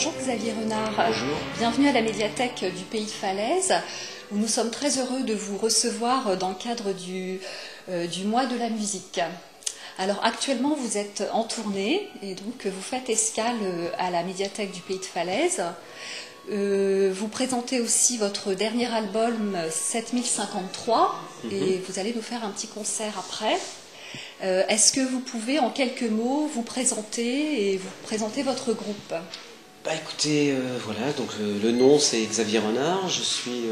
Bonjour Xavier Renard. Bonjour. Bienvenue à la médiathèque du Pays de Falaise, où nous sommes très heureux de vous recevoir dans le cadre du mois de la musique. Alors actuellement vous êtes en tournée et donc vous faites escale à la médiathèque du Pays de Falaise. Vous présentez aussi votre dernier album 7053 et vous allez nous faire un petit concert après. Est-ce que vous pouvez en quelques mots vous présenter et vous présenter votre groupe ? Écoutez, voilà, donc le nom c'est Xavier Renard, je suis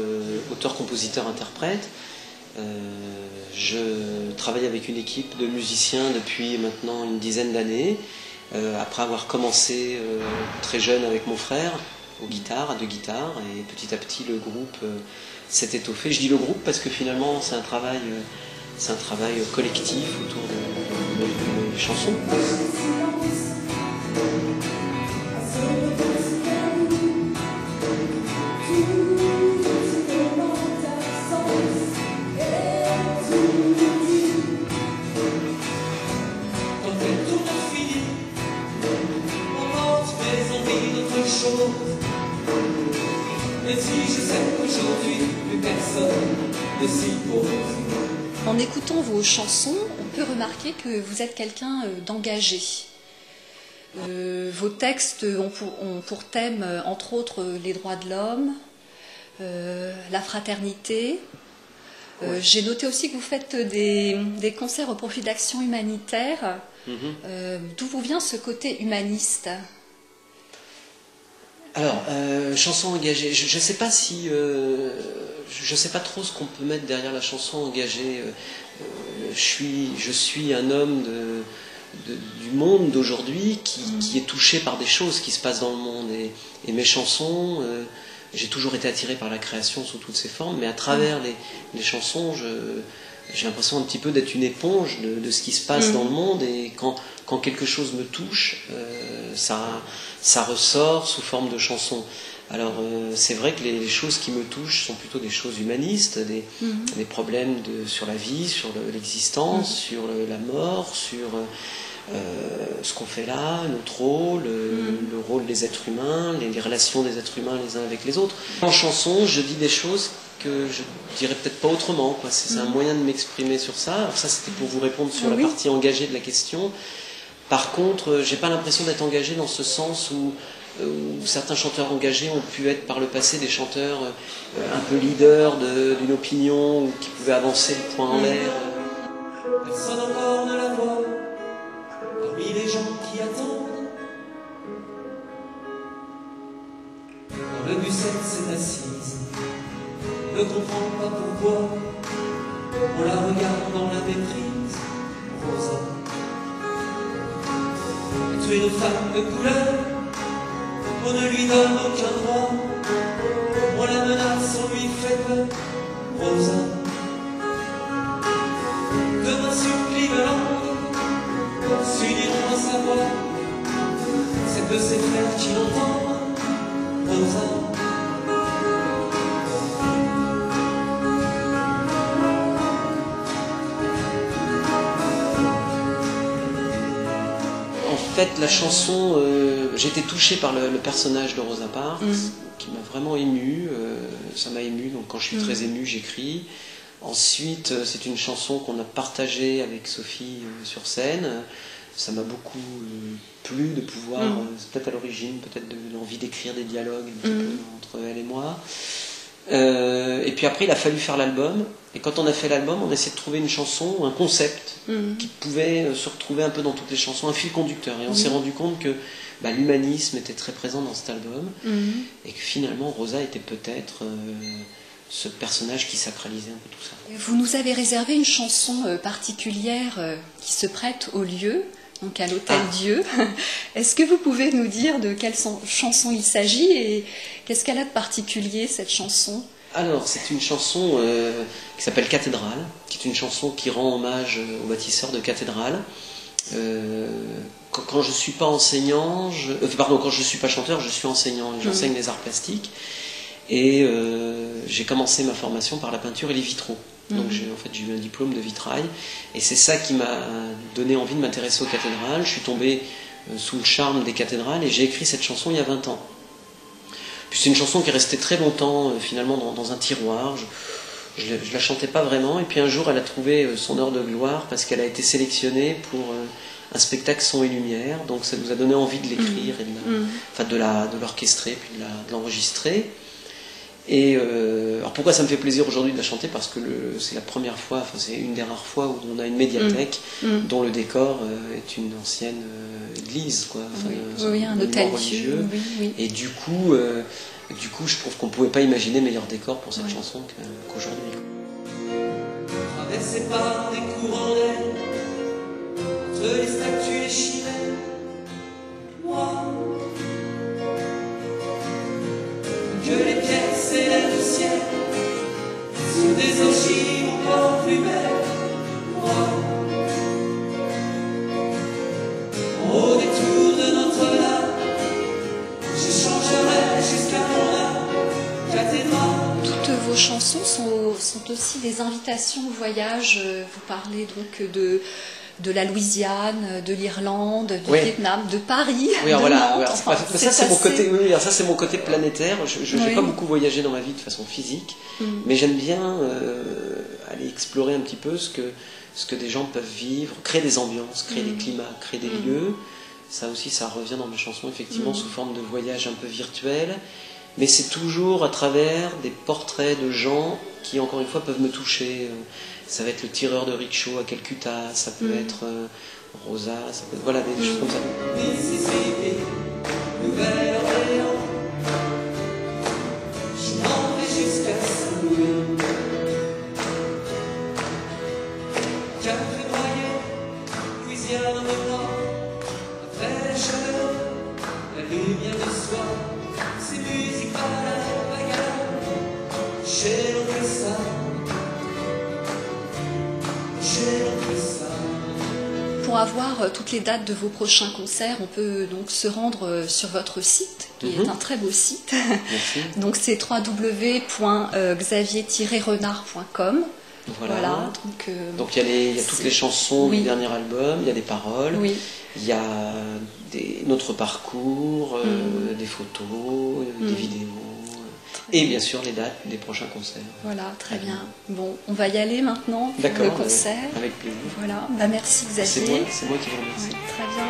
auteur-compositeur-interprète. Je travaille avec une équipe de musiciens depuis maintenant une dizaine d'années, après avoir commencé très jeune avec mon frère, aux guitares, à deux guitares, et petit à petit le groupe s'est étoffé. Je dis le groupe parce que finalement c'est un travail collectif autour de chansons. En écoutant vos chansons, on peut remarquer que vous êtes quelqu'un d'engagé. Vos textes ont pour thème, entre autres, les droits de l'homme, la fraternité. J'ai noté aussi que vous faites des concerts au profit de l'action humanitaire. D'où vous vient ce côté humaniste ? Alors, chanson engagée, je ne sais pas si... je sais pas trop ce qu'on peut mettre derrière la chanson engagée. Je suis un homme du monde d'aujourd'hui qui est touché par des choses qui se passent dans le monde. Et mes chansons, j'ai toujours été attiré par la création sous toutes ses formes, mais à travers les chansons, j'ai l'impression un petit peu d'être une éponge de ce qui se passe dans le monde. Et quand quelque chose me touche, ça ressort sous forme de chansons. Alors c'est vrai que les choses qui me touchent sont plutôt des choses humanistes, des problèmes sur la vie, sur l'existence, sur la mort, sur ce qu'on fait là, notre rôle, le rôle des êtres humains, les relations des êtres humains les uns avec les autres. En chanson, je dis des choses que je dirais peut-être pas autrement, quoi. C'est un moyen de m'exprimer sur ça. Alors ça, c'était pour vous répondre sur la partie engagée de la question. Par contre, j'ai pas l'impression d'être engagé dans ce sens où certains chanteurs engagés ont pu être par le passé des chanteurs un peu leaders d'une opinion ou qui pouvaient avancer le poing en l'air. Personne encore ne la voit parmi les gens qui attendent. Quand le Bucette s'est assise, ne comprend pas pourquoi on la regarde dans la méprise. Rosa, tu es une femme de couleur. On ne lui donne aucun droit, on la menace, on lui fait peur. Rosa, demain supplie de langue, s'uniront à sa voix. C'est de ses frères qui l'entendent. Rosa, En fait, la chanson, j'ai été touché par le personnage de Rosa Parks, qui m'a vraiment ému. Ça m'a ému, donc quand je suis très ému, j'écris. Ensuite, c'est une chanson qu'on a partagée avec Sophie sur scène. Ça m'a beaucoup plu de pouvoir, c'est peut-être à l'origine, peut-être de l'envie d'écrire des dialogues un petit peu entre elle et moi. Et puis après, il a fallu faire l'album. Et quand on a fait l'album, on a essayé de trouver une chanson, un concept qui pouvait se retrouver un peu dans toutes les chansons, un fil conducteur. Et on s'est rendu compte que l'humanisme était très présent dans cet album et que finalement Rosa était peut-être ce personnage qui sacralisait un peu tout ça. Vous nous avez réservé une chanson particulière qui se prête au lieu, donc à l'Hôtel Dieu. Est-ce que vous pouvez nous dire de quelle chanson il s'agit et qu'est-ce qu'elle a de particulier, cette chanson ? Alors, c'est une chanson qui s'appelle Cathédrale, qui est une chanson qui rend hommage aux bâtisseurs de cathédrales. Quand je suis pas enseignant, quand je suis pas chanteur, je suis enseignant. J'enseigne les arts plastiques et j'ai commencé ma formation par la peinture et les vitraux. Donc j'ai eu un diplôme de vitrail et c'est ça qui m'a donné envie de m'intéresser aux cathédrales. Je suis tombé sous le charme des cathédrales et j'ai écrit cette chanson il y a 20 ans. Puis c'est une chanson qui est restée très longtemps finalement dans un tiroir. Je la chantais pas vraiment, et puis un jour elle a trouvé son heure de gloire parce qu'elle a été sélectionnée pour un spectacle son et lumière, donc ça nous a donné envie de l'écrire et de l'orchestrer puis de l'enregistrer. Et alors pourquoi ça me fait plaisir aujourd'hui de la chanter? Parce que c'est la première fois, enfin c'est une des rares fois où on a une médiathèque dont le décor est une ancienne église, quoi. Enfin, oui, un hôtel religieux. Oui. Et du coup, je trouve qu'on ne pouvait pas imaginer meilleur décor pour cette chanson qu'aujourd'hui. Traversé par des courants d'air, entre les statues et les chimères, moi, que les pierres s'élèvent au ciel, sur des ogives encore plus belles, moi, au détour de Notre-Dame, j'échangerai jusqu'à mon âme, cathédrale. Toutes vos chansons sont aussi des invitations au voyage. Vous parlez donc de la Louisiane, de l'Irlande, du Vietnam, de Paris, de Nantes. Enfin, ça c'est mon côté planétaire. Je n'ai pas beaucoup voyagé dans ma vie de façon physique, mais j'aime bien aller explorer un petit peu ce que des gens peuvent vivre, créer des ambiances, créer des climats, créer des lieux. Ça aussi, ça revient dans mes chansons, effectivement, sous forme de voyage un peu virtuel. Mais c'est toujours à travers des portraits de gens qui, encore une fois, peuvent me toucher. Ça va être le tireur de rickshaw à Calcutta, ça peut être Rosa, ça peut être, des choses comme ça. Mississippi, Nouvelle-Orléans, je m'en vais jusqu'à Saint-Louis. Café broyé, Louisiane au nord, après la chaleur, la lumière du soir. C'est musique à la bagarre, chez l'orchestre, chez l'orchestre. Pour avoir toutes les dates de vos prochains concerts, on peut donc se rendre sur votre site, qui est un très beau site. Merci. Donc c'est www.xavier-renard.com. Voilà. Donc il y a toutes les chansons du dernier album, il y a des paroles, il y a notre parcours, des photos, des vidéos, et bien sûr les dates des prochains concerts. Voilà, très bien. Bon, on va y aller maintenant pour le concert. Avec plaisir. Voilà, merci Xavier. C'est moi qui vous remercie. Très bien.